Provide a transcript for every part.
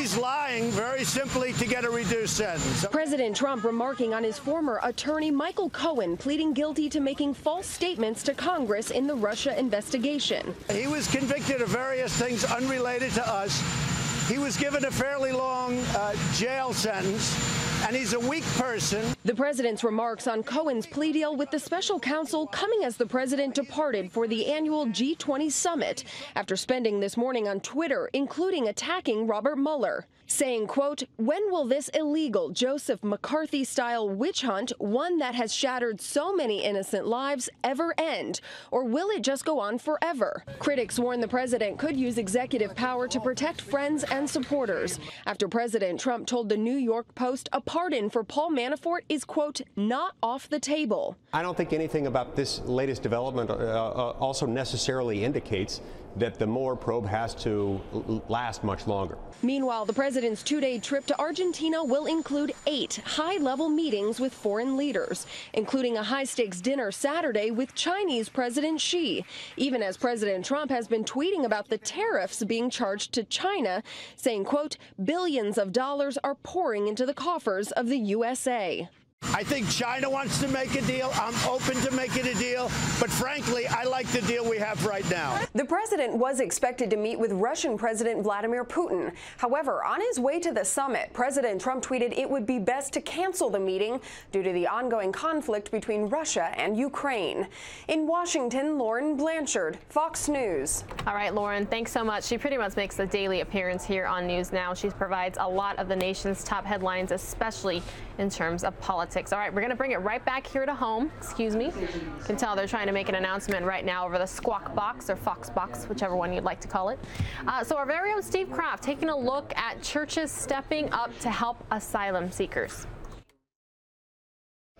He's lying very simply to get a reduced sentence. President Trump remarking on his former attorney Michael Cohen pleading guilty to making false statements to Congress in the Russia investigation. He was convicted of various things unrelated to us. He was given a fairly long jail sentence, and he's a weak person. The president's remarks on Cohen's plea deal with the special counsel coming as the president departed for the annual G20 summit after spending this morning on Twitter, including attacking Robert Mueller, saying, quote, "When will this illegal Joseph McCarthy-style witch hunt, one that has shattered so many innocent lives, ever end? Or will it just go on forever?" Critics warn the president could use executive power to protect friends and supporters after President Trump told the New York Post a pardon for Paul Manafort is, quote, "not off the table." I don't think anything about this latest development also necessarily indicates that the Mueller probe has to last much longer. Meanwhile, the president's two-day trip to Argentina will include 8 high-level meetings with foreign leaders, including a high-stakes dinner Saturday with Chinese President Xi, even as President Trump has been tweeting about the tariffs being charged to China, saying, quote, "billions of dollars are pouring into the coffers of the USA." I think China wants to make a deal. I'm open to making a deal. But frankly, I like the deal we have right now. The president was expected to meet with Russian President Vladimir Putin. However, on his way to the summit, President Trump tweeted it would be best to cancel the meeting due to the ongoing conflict between Russia and Ukraine. In Washington, Lauren Blanchard, Fox News. All right, Lauren, thanks so much. She pretty much makes a daily appearance here on News Now. She provides a lot of the nation's top headlines, especially in terms of politics. All right, we're going to bring it right back here to home. Excuse me. You can tell they're trying to make an announcement right now over the Squawk Box or Fox Box, whichever one you'd like to call it. So our very own Steve Kraft taking a look at churches stepping up to help asylum seekers.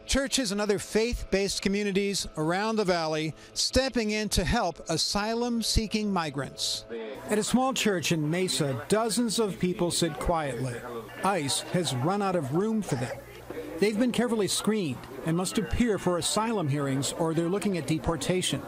Churches and other faith-based communities around the valley stepping in to help asylum-seeking migrants. At a small church in Mesa, dozens of people sit quietly. ICE has run out of room for them. They've been carefully screened and must appear for asylum hearings or they're looking at deportation.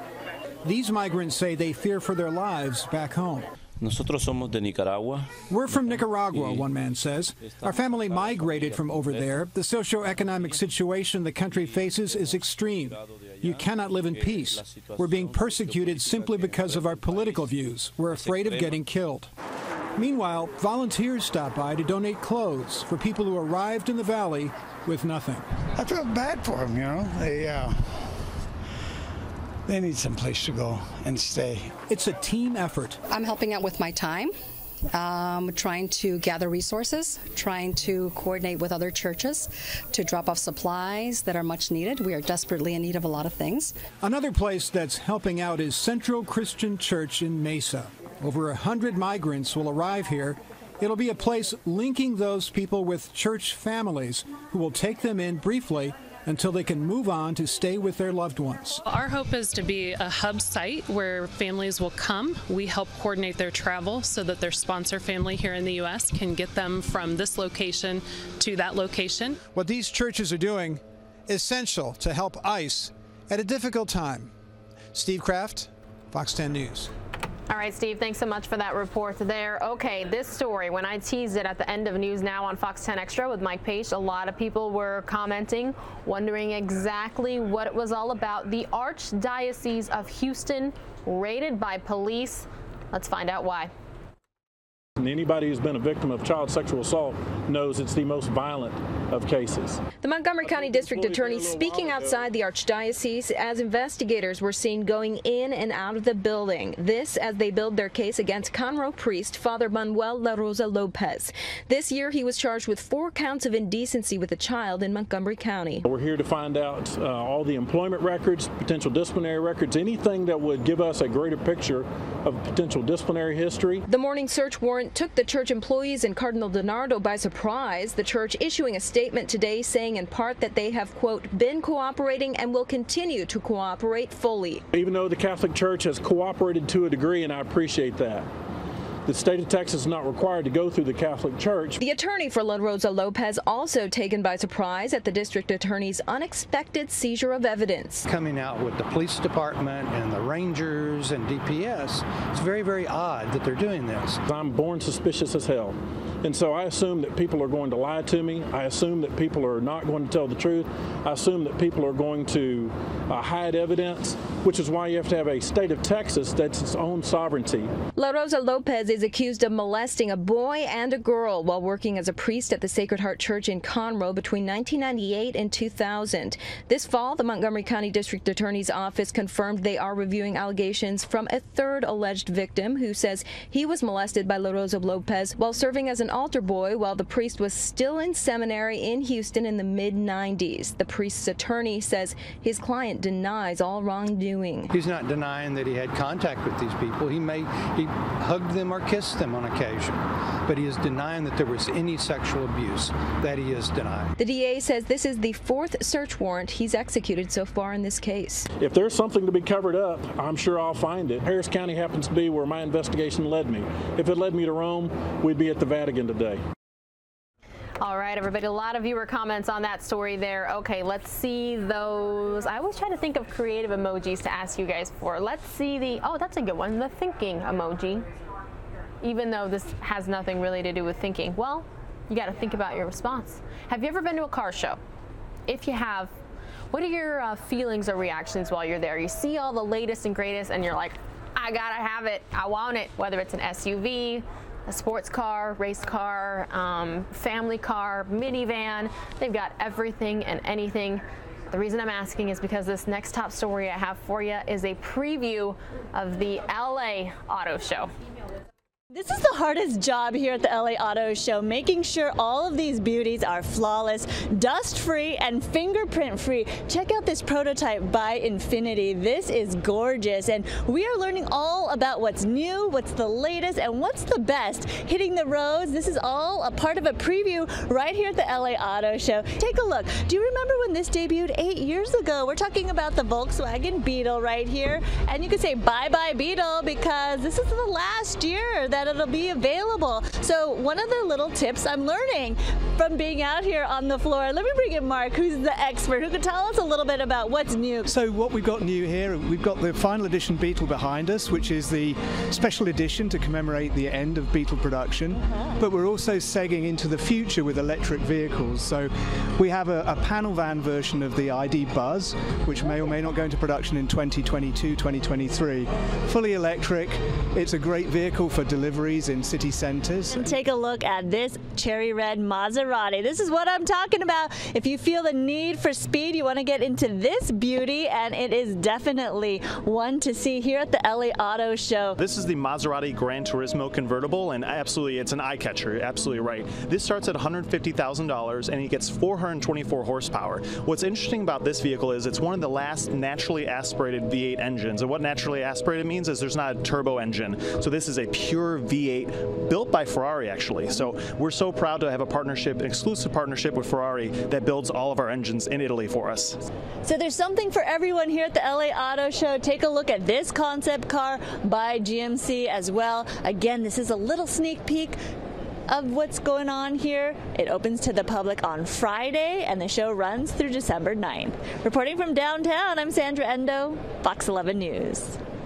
These migrants say they fear for their lives back home. Nosotros somos de Nicaragua. We're from Nicaragua, one man says. Our family migrated from over there. The socioeconomic situation the country faces is extreme. You cannot live in peace. We're being persecuted simply because of our political views. We're afraid of getting killed. Meanwhile, volunteers stop by to donate clothes for people who arrived in the valley with nothing. I feel bad for them, you know. They need some place to go and stay. It's a team effort. I'm helping out with my time, trying to gather resources, trying to coordinate with other churches to drop off supplies that are much needed. We are desperately in need of a lot of things. Another place that's helping out is Central Christian Church in Mesa. Over 100 migrants will arrive here. It'll be a place linking those people with church families who will take them in briefly until they can move on to stay with their loved ones. Our hope is to be a hub site where families will come. We help coordinate their travel so that their sponsor family here in the U.S. can get them from this location to that location. What these churches are doing is essential to help ICE at a difficult time. Steve Kraft, Fox 10 News. All right, Steve, thanks so much for that report there. Okay, this story, when I teased it at the end of News Now on Fox 10 Extra with Mike Page, a lot of people were commenting, wondering exactly what it was all about. The Archdiocese of Houston raided by police. Let's find out why. Anybody who's been a victim of child sexual assault knows it's the most violent of cases. The Montgomery County District Attorney speaking outside the Archdiocese as investigators were seen going in and out of the building. This as they build their case against Conroe priest Father Manuel La Rosa Lopez. This year he was charged with 4 counts of indecency with a child in Montgomery County. We're here to find out all the employment records, potential disciplinary records, anything that would give us a greater picture of potential disciplinary history. The morning search warrant took the church employees and Cardinal DiNardo by surprise. The church issuing a statement today saying in part that they have, quote, been cooperating and will continue to cooperate fully. Even though the Catholic Church has cooperated to a degree, and I appreciate that, The state of Texas is not required to go through the Catholic Church. The attorney for La Rosa Lopez also taken by surprise at the district attorney's unexpected seizure of evidence. Coming out with the police department and the Rangers and DPS, it's very, very odd that they're doing this. I'm born suspicious as hell. And so I assume that people are going to lie to me. I assume that people are not going to tell the truth. I assume that people are going to hide evidence, which is why you have to have a state of Texas that's its own sovereignty. La Rosa Lopez is accused of molesting a boy and a girl while working as a priest at the Sacred Heart Church in Conroe between 1998 and 2000. This fall, the Montgomery County District Attorney's Office confirmed they are reviewing allegations from a third alleged victim who says he was molested by La Rosa Lopez while serving as an altar boy while the priest was still in seminary in Houston in the mid-90s. The priest's attorney says his client denies all wrongdoing. He's not denying that he had contact with these people. He hugged them or kissed them on occasion, but he is denying that there was any sexual abuse. That he is denying. The DA says this is the fourth search warrant he's executed so far in this case. If there's something to be covered up, I'm sure I'll find it. Harris County happens to be where my investigation led me. If it led me to Rome, we'd be at the Vatican today. All right, everybody, a lot of viewer comments on that story there. Okay, let's see those. I always try to think of creative emojis to ask you guys for. Let's see oh, that's a good one, the thinking emoji. Even though this has nothing really to do with thinking. Well, you got to think about your response. Have you ever been to a car show? If you have, what are your feelings or reactions while you're there? You see all the latest and greatest and you're like, I gotta have it, I want it, whether it's an SUV, a sports car, race car, family car, minivan. They've got everything and anything. The reason I'm asking is because this next top story I have for you is a preview of the LA Auto Show. This is the hardest job here at the LA Auto Show, making sure all of these beauties are flawless, dust-free, and fingerprint-free. Check out this prototype by Infiniti. This is gorgeous, and we are learning all about what's new, what's the latest, and what's the best hitting the roads. This is all a part of a preview right here at the LA Auto Show. Take a look. Do you remember when this debuted 8 years ago? We're talking about the Volkswagen Beetle right here, and you can say bye-bye Beetle because this is the last year that it'll be available. So one of the little tips I'm learning from being out here on the floor, let me bring in Mark, who's the expert, who can tell us a little bit about what's new. So what we've got new here, we've got the final edition Beetle behind us, which is the special edition to commemorate the end of Beetle production. But we're also segging into the future with electric vehicles. So we have a panel van version of the ID Buzz, which may or may not go into production in 2022, 2023. Fully electric. It's a great vehicle for deliveries in city centers. And take a look at this cherry red Maserati. This is what I'm talking about. If you feel the need for speed, you want to get into this beauty, and it is definitely one to see here at the LA Auto Show. This is the Maserati Gran Turismo convertible, and absolutely it's an eye catcher. You're absolutely right. This starts at $150,000 and it gets 424 horsepower. What's interesting about this vehicle is it's one of the last naturally aspirated V8 engines, and what naturally aspirated means is there's not a turbo engine. So this is a pure V8 built by Ferrari, actually. So we're so proud to have a partnership, an exclusive partnership with Ferrari that builds all of our engines in Italy for us. So there's something for everyone here at the LA Auto Show. Take a look at this concept car by GMC as well. Again, this is a little sneak peek of what's going on here. It opens to the public on Friday and the show runs through December 9th. Reporting from downtown, I'm Sandra Endo, Fox 11 News.